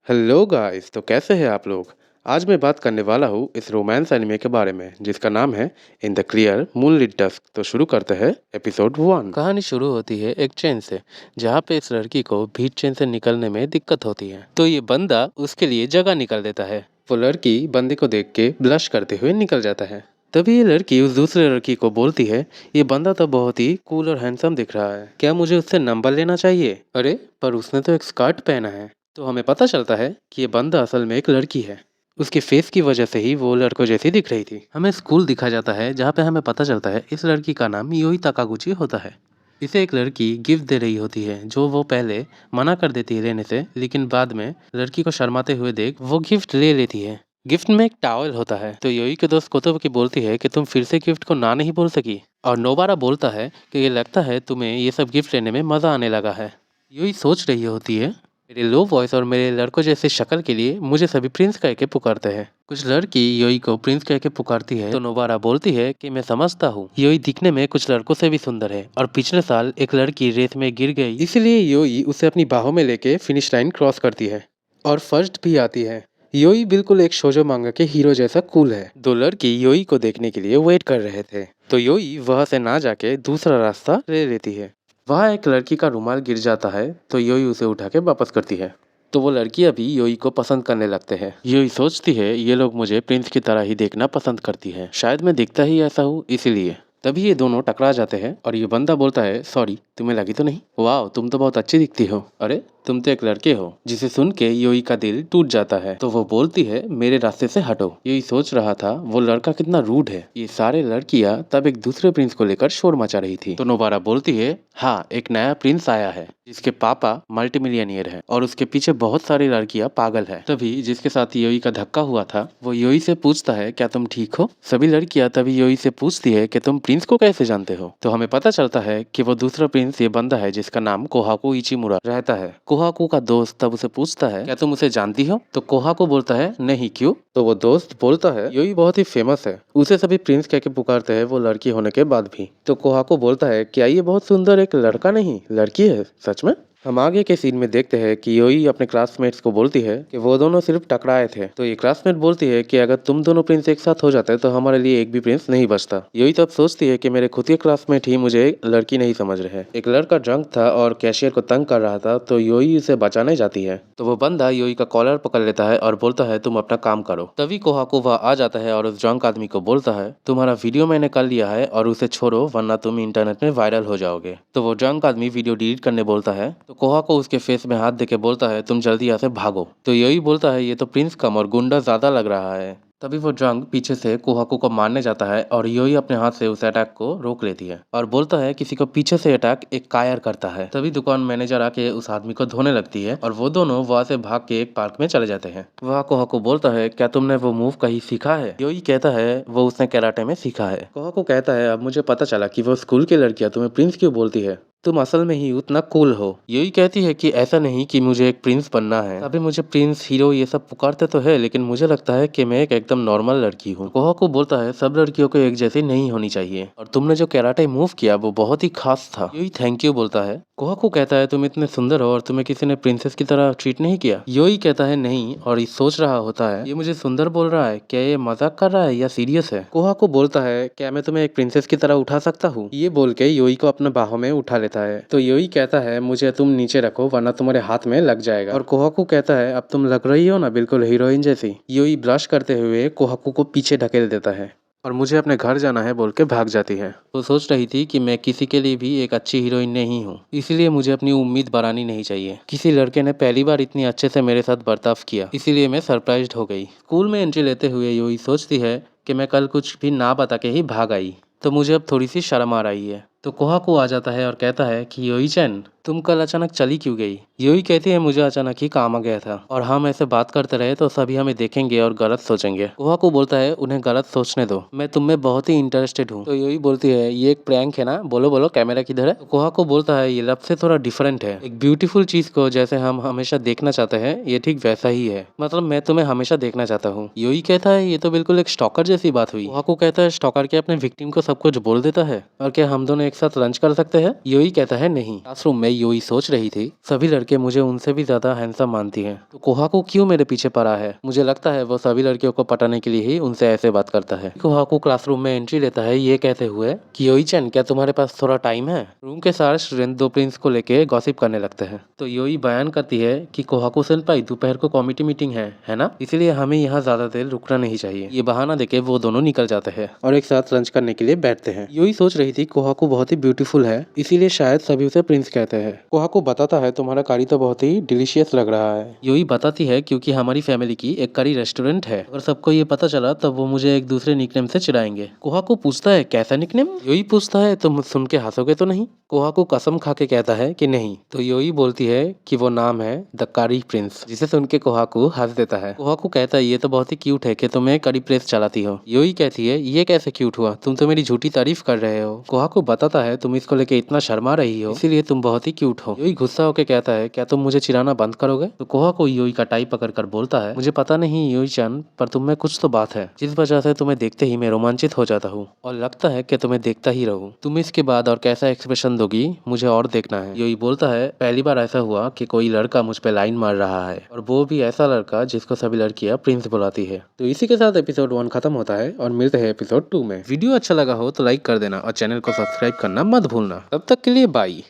Hello guys, तो कैसे हैं आप लोग। आज मैं बात करने वाला हूँ इस रोमांस एनिमे के बारे में जिसका नाम है in the clear moonlit dusk. तो शुरू करते हैं एपिसोड 1। कहानी शुरू होती है एक चेन से, जहाँ पे इस लड़की को भी चेन से निकलने में दिक्कत होती है, तो ये बंदा उसके लिए जगह निकाल देता है। वो लड़की बंदे को देख के ब्लश करते हुए निकल जाता है। तभी ये लड़की उस दूसरे लड़की को बोलती है, ये बंदा तो बहुत ही कूल और हैंडसम दिख रहा है, क्या मुझे उससे नंबर लेना चाहिए। अरे पर उसने तो एक स्कर्ट पहना है। तो हमें पता चलता है कि ये बंदा असल में एक लड़की है। उसके फेस की वजह से ही वो लड़कों जैसी दिख रही थी। हमें स्कूल दिखा जाता है जहाँ पे हमें पता चलता है इस लड़की का नाम योई ताकागुची होता है। इसे एक लड़की गिफ्ट दे रही होती है जो वो पहले मना कर देती है लेने से, लेकिन बाद में लड़की को शर्माते हुए देख वो गिफ्ट ले लेती है। गिफ्ट में एक टॉवल होता है, तो योई के दोस्त कोतोबुकी बोलती है कि तुम फिर से गिफ्ट को ना नहीं बोल सकी, और नोबारा बोलता है कि ये लगता है तुम्हें ये सब गिफ्ट लेने में मजा आने लगा है। योई सोच रही होती है, मेरे लो वॉइस और मेरे लड़कों जैसे शक्ल के लिए मुझे सभी प्रिंस कह के पुकारते हैं। कुछ लड़की योई को प्रिंस कह के पुकारती है, तो नोबारा बोलती है कि मैं समझता हूँ, योई दिखने में कुछ लड़कों से भी सुंदर है और पिछले साल एक लड़की रेस में गिर गई, इसलिए योई उसे अपनी बाहों में लेके फिनिश लाइन क्रॉस करती है और फर्स्ट भी आती है। योई बिल्कुल एक शोजो मांगा के हीरो जैसा कूल है। दो लड़की योई को देखने के लिए वेट कर रहे थे, तो योई वहां से ना जाके दूसरा रास्ता ले लेती है। वहाँ एक लड़की का रुमाल गिर जाता है, तो योई उसे उठा के वापस करती है। तो वो लड़कियां भी योई को पसंद करने लगते हैं। योई सोचती है ये लोग मुझे प्रिंस की तरह ही देखना पसंद करती है, शायद मैं दिखता ही ऐसा हूँ इसीलिए। तभी ये दोनों टकरा जाते हैं और ये बंदा बोलता है, सॉरी तुम्हें लगी तो नहीं, वाह तुम तो बहुत अच्छी दिखती हो, अरे तुम तो एक लड़के हो। जिसे सुन के योई का दिल टूट जाता है, तो वो बोलती है मेरे रास्ते से हटो। योई सोच रहा था वो लड़का कितना रूड है। ये सारे लड़कियां तब एक दूसरे प्रिंस को लेकर शोर मचा रही थी, तो नोबारा बोलती है, हाँ एक नया प्रिंस आया है जिसके पापा मल्टी मिलियनियर है और उसके पीछे बहुत सारी लड़कियां पागल है। तभी जिसके साथ योई का धक्का हुआ था वो योई से पूछता है, क्या तुम ठीक हो। सभी लड़कियां तभी योई से पूछती है कि तुम प्रिंस को कैसे जानते हो। तो हमें पता चलता है कि वो दूसरा प्रिंस ये बंदा है जिसका नाम कोहाको इचिमुरा रहता है। कोहाको का दोस्त तब उसे पूछता है, क्या तुम उसे जानती हो। तो कोहाको बोलता है, नहीं क्यों। तो वो दोस्त बोलता है, योई बहुत ही फेमस है, उसे सभी प्रिंस कह के पुकारते हैं वो लड़की होने के बाद भी। तो कोहाको बोलता है, क्या ये बहुत सुंदर एक लड़का नहीं लड़की है सच में। हम आगे के सीन में देखते हैं कि योई अपने क्लासमेट्स को बोलती है कि वो दोनों सिर्फ टकराए थे। तो ये क्लासमेट बोलती है कि अगर तुम दोनों प्रिंस एक साथ हो जाते तो हमारे लिए एक भी प्रिंस नहीं बचता। योई तब सोचती है कि मेरे खुद के क्लासमेट ही मुझे लड़की नहीं समझ रहे। एक लड़का ड्रंक था और कैशियर को तंग कर रहा था, तो योई उसे बचाने जाती है। तो वो बंदा योई का कॉलर पकड़ लेता है और बोलता है, तुम अपना काम करो। तभी कोहाको वह आ जाता है और उस ड्रंक आदमी को बोलता है, तुम्हारा वीडियो मैंने कर लिया है और उसे छोड़ो वरना तुम इंटरनेट में वायरल हो जाओगे। तो वो ड्रंक आदमी वीडियो डिलीट करने बोलता है, तो कोहाको उसके फेस में हाथ देके बोलता है, तुम जल्दी यहाँ से भागो। तो योई बोलता है, ये तो प्रिंस कम और गुंडा ज्यादा लग रहा है। तभी वो ड्रंक पीछे से कोहाको को मारने जाता है और योई अपने हाथ से उस अटैक को रोक लेती है और बोलता है, किसी को पीछे से अटैक एक कायर करता है। तभी दुकान मैनेजर आके उस आदमी को धोने लगती है और वो दोनों वहाँ से भाग के एक पार्क में चले जाते हैं। वहाँ कोहाको बोलता है, क्या तुमने वो मूव कहीं सीखा है। योई कहता है वो उसने कराटे में सीखा है। कोहाको कहता है, अब मुझे पता चला कि वो स्कूल की लड़कियां तुम्हें प्रिंस क्यों बोलती है, तुम असल में ही उतना कूल हो। योई कहती है कि ऐसा नहीं कि मुझे एक प्रिंस बनना है, अभी मुझे प्रिंस हीरो ये सब पुकारते तो है, लेकिन मुझे लगता है कि मैं एक एकदम नॉर्मल लड़की हूँ। कोहाको बोलता है, सब लड़कियों को एक जैसी नहीं होनी चाहिए और तुमने जो कैराटे मूव किया वो बहुत ही खास था। योई थैंक यू बोलता है। कोहाको कहता है, तुम इतने सुंदर हो और तुम्हें किसी ने प्रिंसेस की तरह ट्रीट नहीं किया। योई कहता है नहीं, और ये सोच रहा होता है, ये मुझे सुंदर बोल रहा है, क्या ये मजाक कर रहा है या सीरियस है। कोहाको बोलता है, क्या मैं तुम्हें एक प्रिंसेस की तरह उठा सकता हूँ। ये बोल के योई को अपने बाहों में उठा लेता है। तो योई कहता है, मुझे तुम नीचे रखो वरना तुम्हारे हाथ में लग जाएगा। और कोहाको कहता है, अब तुम लग रही हो ना बिल्कुल हीरोइन जैसी। योई ब्लश करते हुए कोहाको को पीछे ढकेल देता है और मुझे अपने घर जाना है बोल के भाग जाती है। वो सोच रही थी कि मैं किसी के लिए भी एक अच्छी हीरोइन नहीं हूँ, इसीलिए मुझे अपनी उम्मीद बढ़ानी नहीं चाहिए। किसी लड़के ने पहली बार इतनी अच्छे से मेरे साथ बर्ताव किया, इसीलिए मैं सरप्राइज्ड हो गई। स्कूल में एंट्री लेते हुए योई सोचती है कि मैं कल कुछ भी ना बता के ही भाग आई, तो मुझे अब थोड़ी सी शर्म आ रही है। तो कोहाको आ जाता है और कहता है कि योई चैन, तुम कल अचानक चली क्यों गई। योई कहती है, मुझे अचानक ही काम आ गया था और हम ऐसे बात करते रहे तो सभी हमें देखेंगे और गलत सोचेंगे। कोहाको बोलता है, उन्हें गलत सोचने दो, मैं तुम में बहुत ही इंटरेस्टेड हूँ। तो योई बोलती है, ये एक प्रैंक है ना, बोलो बोलो कैमरा किधर है। तो कोहाको बोलता है, ये लब से थोड़ा डिफरेंट है, एक ब्यूटीफुल चीज को जैसे हम हमेशा देखना चाहते हैं ये ठीक वैसा ही है, मतलब मैं तुम्हें हमेशा देखना चाहता हूँ। योई कहता है, ये तो बिल्कुल एक स्टॉकर जैसी बात हुई। कोहाको कहता है, स्टॉकर क्या अपने विक्टिम को सब कुछ बोल देता है, और क्या हम दोनों एक साथ लंच कर सकते हैं? योई कहता है नहीं। क्लासरूम में योई सोच रही थी, सभी लड़के मुझे उनसे भी ज्यादा हैंडसम मानती हैं, तो कोहाकू क्यों मेरे पीछे पड़ा है? मुझे लगता है वो सभी लड़कियों को पटाने के लिए ही उनसे ऐसे बात करता है। कोहाकू क्लासरूम में एंट्री लेता है ये कहते हुए कि योई चैन, क्या तुम्हारे पास थोड़ा टाइम है? रूम के सारे स्टूडेंट दो प्रिंस को लेके गॉसिप करने लगते हैं। तो योई बयान करती है कि कोहाकू सेनपाई, दोपहर को कॉमिटी मीटिंग है ना, इसलिए हमें यहाँ ज्यादा देर रुकना नहीं चाहिए। ये बहाना देके वो दोनों निकल जाते हैं और एक साथ लंच करने के लिए बैठते हैं। योई सोच रही थी कोहाकू बहुत ही ब्यूटीफुल है, इसीलिए शायद सभी उसे प्रिंस कहते हैं। कोहाकू बताता है तुम्हारा करी तो बहुत ही डिलीशियस लग रहा है। योई बताती है क्योंकि हमारी फैमिली की एक करी रेस्टोरेंट है, अगर सबको ये पता चला तब वो मुझे एक दूसरे निकनेम से चिढ़ाएंगे। कोहाकू पूछता है कैसा निकनेम? योई पूछता है तुम सुन के हंसोगे तो नहीं? कोहाकू कसम खा के कहता है कि नहीं। तो योई बोलती है कि वो नाम है द करी प्रिंस, जिसे सुन के कोहाकू हंस देता है। कोहाकू कहता है ये तो बहुत ही क्यूट है कि तुम्हें करी प्रेस चलाती हो। योई कहती है ये कैसे क्यूट हुआ, तुम तो मेरी झूठी तारीफ कर रहे हो। कोहाकू बताता है तुम इसको लेके इतना शर्मा रही हो, इसीलिए तुम बहुत ही क्यूट हो। योई गुस्सा होकर कहता है क्या तुम मुझे चिढ़ाना बंद करोगे? तो कोहाकू योई का टाई पकड़ कर बोलता है मुझे पता नहीं योई चैन, पर तुम में कुछ तो बात है जिस वजह से तुम्हें देखते ही मैं रोमांचित हो जाता हूँ और लगता है कि तुम्हें देखता ही रहूं। तुम इसके बाद और कैसा एक्सप्रेशन दोगी मुझे और देखना है। योई बोलता है पहली बार ऐसा हुआ कि कोई लड़का मुझ पे लाइन मार रहा है, और वो भी ऐसा लड़का जिसको सभी लड़कियां प्रिंस बुलाती है। तो इसी के साथ एपिसोड 1 खत्म होता है और मिलते हैं एपिसोड 2 में। वीडियो अच्छा लगा हो तो लाइक कर देना और चैनल को सब्सक्राइब करना मत भूलना। तब तक के लिए बाय।